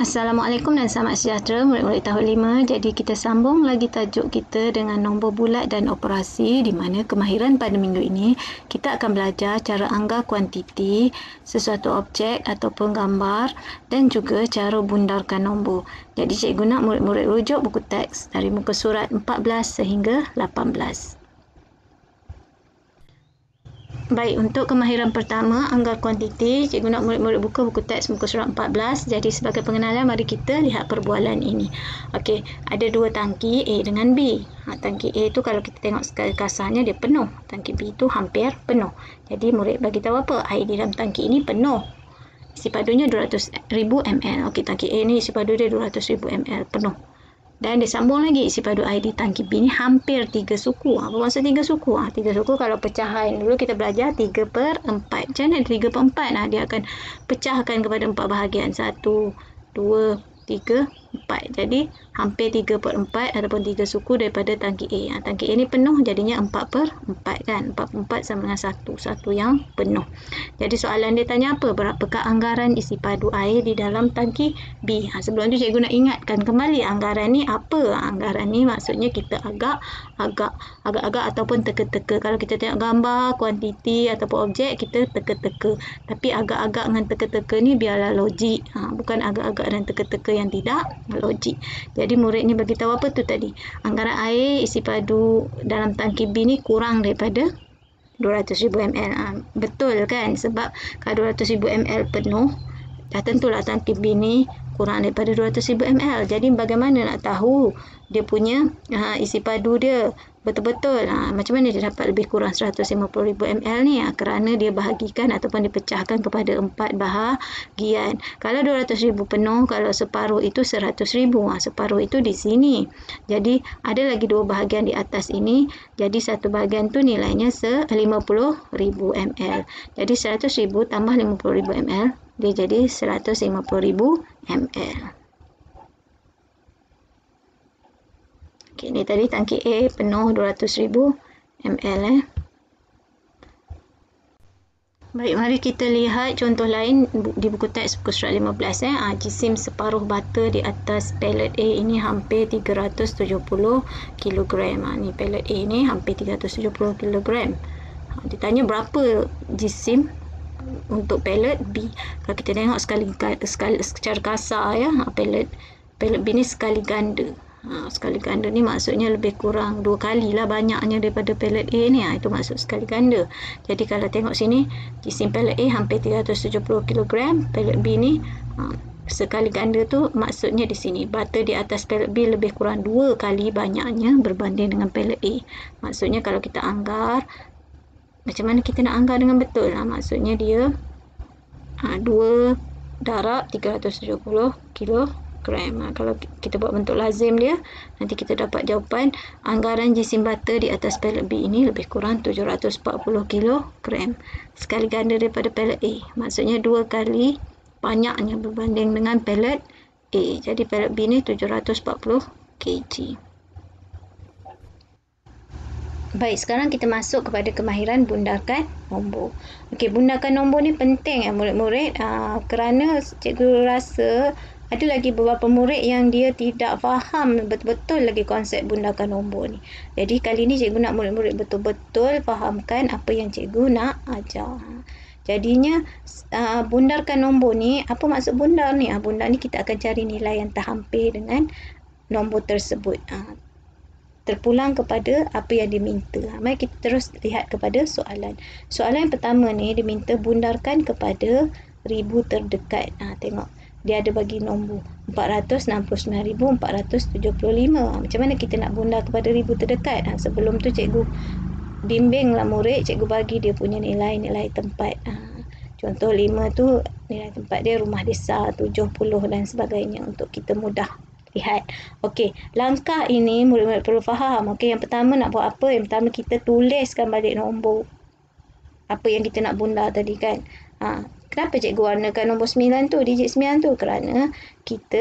Assalamualaikum dan selamat sejahtera murid-murid tahun 5. Jadi kita sambung lagi tajuk kita dengan nombor bulat dan operasi, di mana kemahiran pada minggu ini kita akan belajar cara anggar kuantiti sesuatu objek ataupun gambar dan juga cara bundarkan nombor. Jadi cikgu nak murid-murid rujuk buku teks dari muka surat 14 sehingga 18. Baik, untuk kemahiran pertama, anggar kuantiti, cikgu nak murid-murid buka buku teks muka surat 14. Jadi sebagai pengenalan, mari kita lihat perbualan ini. Okey, ada dua tangki A dengan B. Tangki A tu kalau kita tengok skala kasarnya dia penuh. Tangki B tu hampir penuh. Jadi murid bagi tahu apa? Air di dalam tangki ini penuh. Isi padunya 200,000 ml. Okey, tangki A ni isi padu dia 200,000 ml penuh. Dan disambung lagi isi padu air di tangki B ni hampir 3 suku. Apa maksud 3 suku? 3 suku kalau pecahan dulu kita belajar 3/4. Macam mana 3/4? Dia akan pecahkan kepada 4 bahagian. 1, 2, 3, 4. Jadi hampir 3/4 ataupun 3 suku daripada tangki A. Tangki A ni penuh jadinya 4/4 kan. 4/4 sama dengan 1. 1 yang penuh. Jadi soalan dia tanya apa? Berapakah anggaran isi padu air di dalam tangki B? Sebelum tu cikgu nak ingatkan kembali anggaran ni apa? Anggaran ni maksudnya kita agak-agak ataupun teka-teka. Kalau kita tengok gambar, kuantiti ataupun objek, kita teka-teka. Tapi agak-agak dengan teka-teka ni biarlah logik. Bukan agak-agak dan teka-teka yang tidak logik. Jadi murid ni bagi tahu apa tu tadi? Anggaran air isi padu dalam tangki B ni kurang daripada 200,000 ml. Betul kan? Sebab kalau 200,000 ml penuh, dah tentulah tangki B ni kurang daripada 200,000 ml. Jadi bagaimana nak tahu dia punya isi padu dia betul-betul macam mana dia dapat lebih kurang 150,000 ml ni? Kerana dia bahagikan ataupun dipecahkan kepada 4 bahagian. Kalau 200,000 penuh, kalau separuh itu 100,000. Separuh itu di sini. Jadi ada lagi 2 bahagian di atas ini. Jadi satu bahagian tu nilainya 50,000 ml. Jadi 100,000 tambah 50,000 ml, dia jadi 150,000 ml. Okey, ni tadi tangki A penuh 200,000 ml. Baik, mari kita lihat contoh lain di buku teks buku surat 15. Jisim separuh bata di atas pelet A ini hampir 370 kg. Ni pelet A ni hampir 370 kg. Ditanya berapa jisim untuk pelet B. Kalau kita tengok sekali secara kasar ya, pelet B ni sekali ganda. Sekali ganda ni maksudnya lebih kurang 2 kali lah banyaknya daripada pelet A ni. Itu maksud sekali ganda. Jadi kalau tengok sini, jisim pelet A hampir 370 kg. Pelet B ni sekali ganda tu maksudnya di sini. Bata di atas pelet B lebih kurang 2 kali banyaknya berbanding dengan pelet A. Maksudnya kalau kita anggar, macam mana kita nak anggar dengan betul? Maksudnya dia 2 darab 370 kg. Kalau kita buat bentuk lazim dia, nanti kita dapat jawapan anggaran jisim bata di atas pelet B ini lebih kurang 740 kg. Sekali ganda daripada pelet A. Maksudnya 2 kali banyaknya berbanding dengan pelet A. Jadi pelet B ni 740 kg. Baik, sekarang kita masuk kepada kemahiran bundarkan nombor. Okey, bundarkan nombor ni penting murid-murid. Kerana cikgu rasa ada lagi beberapa murid yang dia tidak faham betul-betul lagi konsep bundarkan nombor ni. Jadi kali ni cikgu nak murid-murid betul-betul fahamkan apa yang cikgu nak ajar. Jadinya bundarkan nombor ni, apa maksud bundar ni? Bundar ni kita akan cari nilai yang terhampir dengan nombor tersebut. Terpulang kepada apa yang diminta. Mari kita terus lihat kepada soalan. Soalan yang pertama ni diminta bundarkan kepada ribu terdekat. Tengok. Dia ada bagi nombor 469,475. Macam mana kita nak bundar kepada ribu terdekat? Sebelum tu cikgu bimbinglah murid, cikgu bagi dia punya nilai-nilai tempat. Contoh 5 tu nilai tempat dia rumah desa, 70 dan sebagainya untuk kita mudah lihat. Okey, langkah ini murid-murid perlu faham. Okey, yang pertama nak buat apa? Yang pertama kita tuliskan balik nombor apa yang kita nak bundar tadi kan. Kenapa cikgu warnakan nombor 9 tu, digit 9 tu? Kerana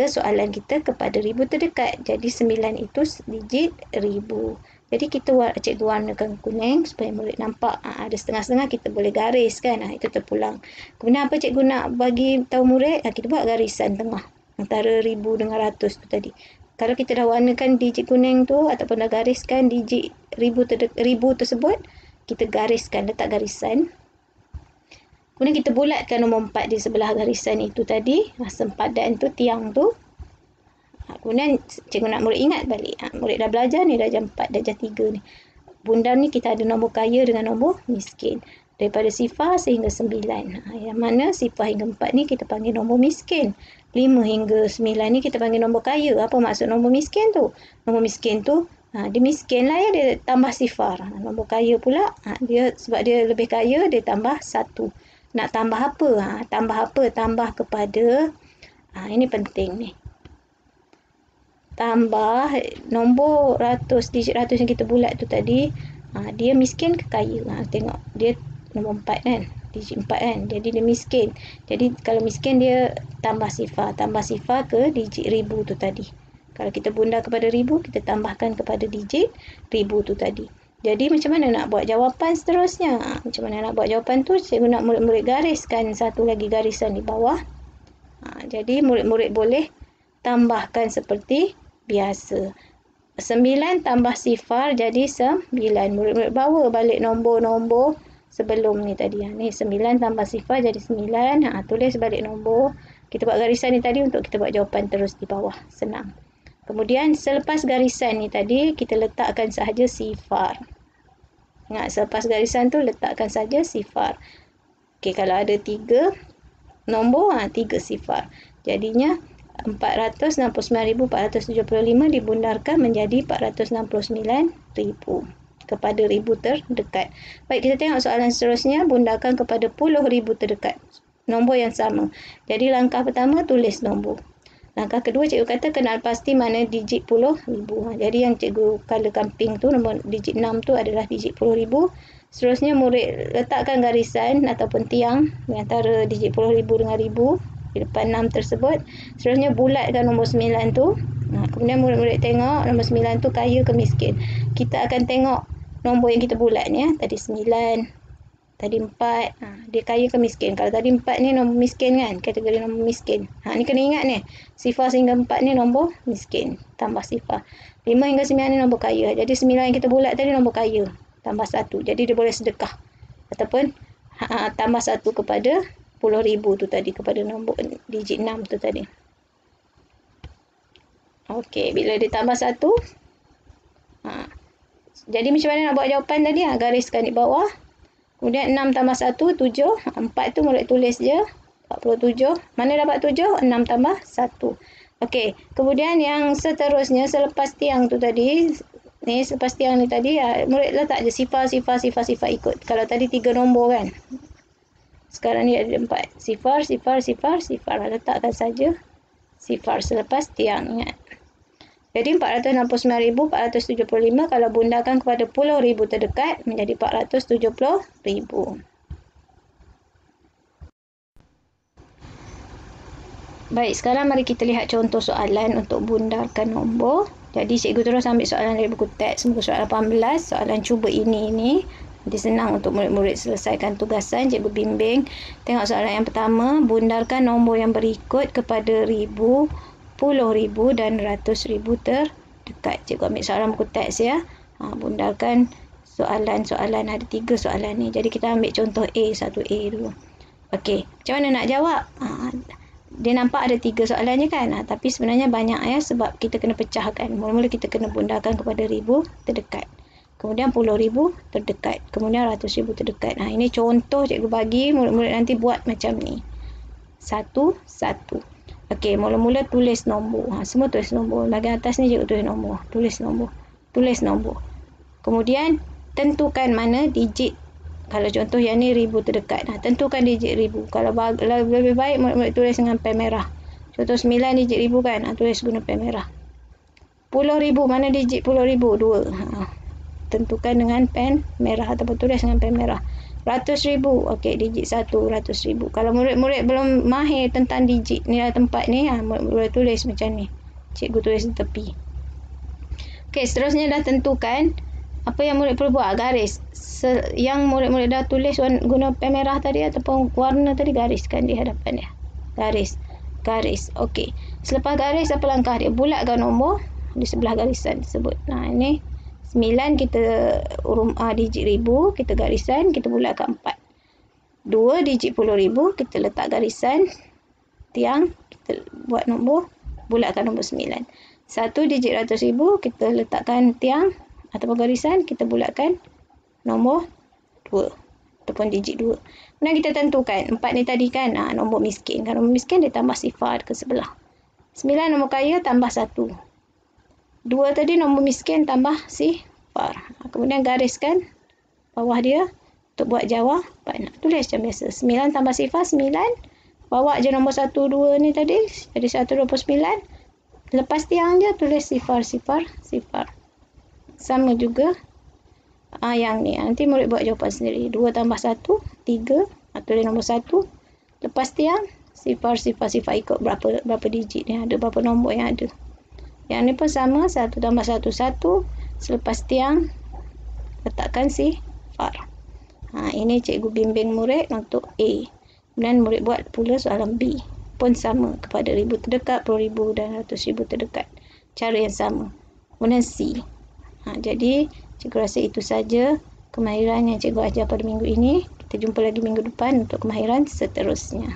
soalan kita kepada ribu terdekat. Jadi 9 itu digit ribu. Jadi cikgu warnakan kuning supaya murid nampak. Ada setengah-setengah kita boleh garis kan. Itu terpulang. Kemudian apa cikgu nak bagi tahu murid? Kita buat garisan tengah. antara 1000 dengan 100 tu tadi. Kalau kita dah warnakan digit kuning tu ataupun dah gariskan digit 1000 tersebut, kita gariskan, letak garisan. Kemudian kita bulatkan nombor 4 di sebelah garisan itu tadi, sempadan tu, tiang tu. Kemudian cikgu nak murid ingat balik. Murid dah belajar ni, darjah 4, darjah 3 ni. Bundar ni kita ada nombor kaya dengan nombor miskin. Daripada sifar sehingga 9. Yang mana sifar hingga 4 ni kita panggil nombor miskin. 5 hingga 9 ni kita panggil nombor kaya. Apa maksud nombor miskin tu? Nombor miskin tu, dia miskin lah ya, dia tambah sifar. Nombor kaya pula, dia sebab dia lebih kaya, dia tambah 1. Nak tambah apa? Tambah apa? Tambah kepada, ini penting ni. Tambah nombor ratus, digit ratus yang kita bulat tu tadi, dia miskin ke kaya? Tengok, dia nombor 4 kan, digit 4 kan, jadi dia miskin. Jadi kalau miskin dia tambah sifar ke digit 1000 tu tadi. Kalau kita bundar kepada 1000, kita tambahkan kepada digit 1000 tu tadi. Jadi macam mana nak buat jawapan seterusnya? Macam mana nak buat jawapan tu? Cikgu nak murid-murid gariskan satu lagi garisan di bawah. Jadi murid-murid boleh tambahkan seperti biasa. 9 tambah sifar jadi 9. Murid-murid bawa balik nombor-nombor sebelum ni tadi. Ni 9 tambah sifar jadi 9. Tulis balik nombor. Kita buat garisan ni tadi untuk kita buat jawapan terus di bawah. Senang. Kemudian selepas garisan ni tadi, kita letakkan sahaja sifar. Ingat, selepas garisan tu letakkan saja sifar. Okey, kalau ada 3 nombor, 3 sifar. Jadinya 469.475 dibundarkan menjadi 469.000 kepada 1000 terdekat. Baik, kita tengok soalan seterusnya. Bundarkan kepada 10,000 terdekat. Nombor yang sama. Jadi langkah pertama tulis nombor. Langkah kedua cikgu kata kenal pasti mana digit 10,000. Jadi yang cikgu colourkan pink tu, nombor digit 6 tu adalah digit 10,000. Seterusnya murid letakkan garisan ataupun tiang di antara digit 10,000 dengan 1000 di depan 6 tersebut. Seterusnya bulatkan nombor 9 tu. Kemudian murid-murid tengok nombor 9 tu kaya ke miskin. Kita akan tengok nombor yang kita bulat ni ya. Tadi 9, tadi 4. Dia kaya ke miskin. Kalau tadi 4 ni nombor miskin kan, kategori nombor miskin. Ni kena ingat ni. Sifar sehingga 4 ni nombor miskin. Tambah sifar. 5 hingga 9 ni nombor kaya. Jadi 9 yang kita bulat tadi nombor kaya. Tambah 1. Jadi dia boleh sedekah. Ataupun tambah 1 kepada 10,000 tu tadi, kepada nombor digit 6 tu tadi. Okey, bila dia tambah 1, jadi macam mana nak buat jawapan tadi? Gariskan di bawah. Kemudian 6 tambah 1, 7. 4 tu murid tulis je. 47. Mana dapat 7? 6 tambah 1. Okey, kemudian yang seterusnya selepas tiang tu tadi, ni selepas tiang ni tadi, murid letak je sifar ikut. Kalau tadi 3 nombor kan. Sekarang ni ada 4. Sifar. Letakkan saja sifar selepas tiang. Ingat. Jadi 469.475 kalau bundarkan kepada 10,000 terdekat menjadi 470,000. Baik, sekarang mari kita lihat contoh soalan untuk bundarkan nombor. Jadi cikgu terus ambil soalan dari buku teks muka surat 18. Soalan cuba ini. Nanti senang untuk murid-murid selesaikan tugasan. Cikgu bimbing. Tengok soalan yang pertama. Bundarkan nombor yang berikut kepada 1000, 10,000 dan 100,000 terdekat. Cikgu ambil soalan buku teks ya. Bundarkan soalan-soalan. Ada 3 soalan ni. Jadi kita ambil contoh A, 1A dulu. Okey. Macam mana nak jawab? Dia nampak ada 3 soalan je kan. Tapi sebenarnya banyak ya. Sebab kita kena pecahkan. Mula-mula kita kena bundarkan kepada 1000 terdekat. Kemudian 10,000 terdekat. Kemudian 100,000 terdekat. Ini contoh cikgu bagi. Murid-murid nanti buat macam ni. Satu. Okey, mula-mula tulis nombor. Semua tulis nombor. Bahagian atas ni cikgu tulis nombor. Tulis nombor. Kemudian tentukan mana digit. Kalau contoh yang ni 1000 terdekat. Tentukan digit 1000. Kalau lebih baik murid-murid tulis dengan pen merah. Contoh 9 digit 1000 kan. Tulis guna pen merah. 10,000. Mana digit 10,000? 2. Tentukan dengan pen merah ataupun tulis dengan pen merah. 100,000. Okey, digit 1, 100,000. Kalau murid-murid belum mahir tentang digit nilai tempat ni, murid tulis macam ni. Cikgu tulis di tepi. Okey, seterusnya dah tentukan apa yang murid perlu buat. Garis. Yang murid-murid dah tulis guna pen merah tadi ataupun warna tadi, gariskan di hadapan dia. Garis. Okey. Selepas garis, apa langkah dia? Bulatkan nombor di sebelah garisan tersebut. Ini 9 kita digit ribu, kita garisan, kita bulatkan 4. 2 digit puluh ribu, kita letak garisan, tiang, kita buat nombor, bulatkan nombor 9. 1 digit ratus ribu, kita letakkan tiang ataupun garisan, kita bulatkan nombor 2 ataupun digit 2. Kemudian kita tentukan 4 ni tadi kan nombor miskin. Kalau nombor miskin dia tambah sifar ke sebelah. 9 nombor kaya tambah 1. 2 tadi nombor miskin tambah sifar. Kemudian gariskan bawah dia untuk buat jawapan. Tulis macam biasa. 9 tambah sifar 9. Bawa je nombor 1, 2 ni tadi. Jadi 129. Lepas tiang je tulis sifar, sifar, sifar. Sama juga yang ni. Nanti murid buat jawapan sendiri. 2 tambah 1, 3. Tulis nombor 1. Lepas tiang, sifar, sifar, sifar. Ikut berapa digit ni ada, berapa nombor yang ada. Yang ni pun sama. 1 tambah 1, 1. Selepas tiang, letakkan sifar. Ini cikgu bimbing murid untuk A. Kemudian murid buat pula soalan B. Pun sama. Kepada ribu terdekat, puluh ribu dan ratus ribu terdekat. Cara yang sama. Kemudian C. Jadi, cikgu rasa itu saja kemahiran yang cikgu ajar pada minggu ini. Kita jumpa lagi minggu depan untuk kemahiran seterusnya.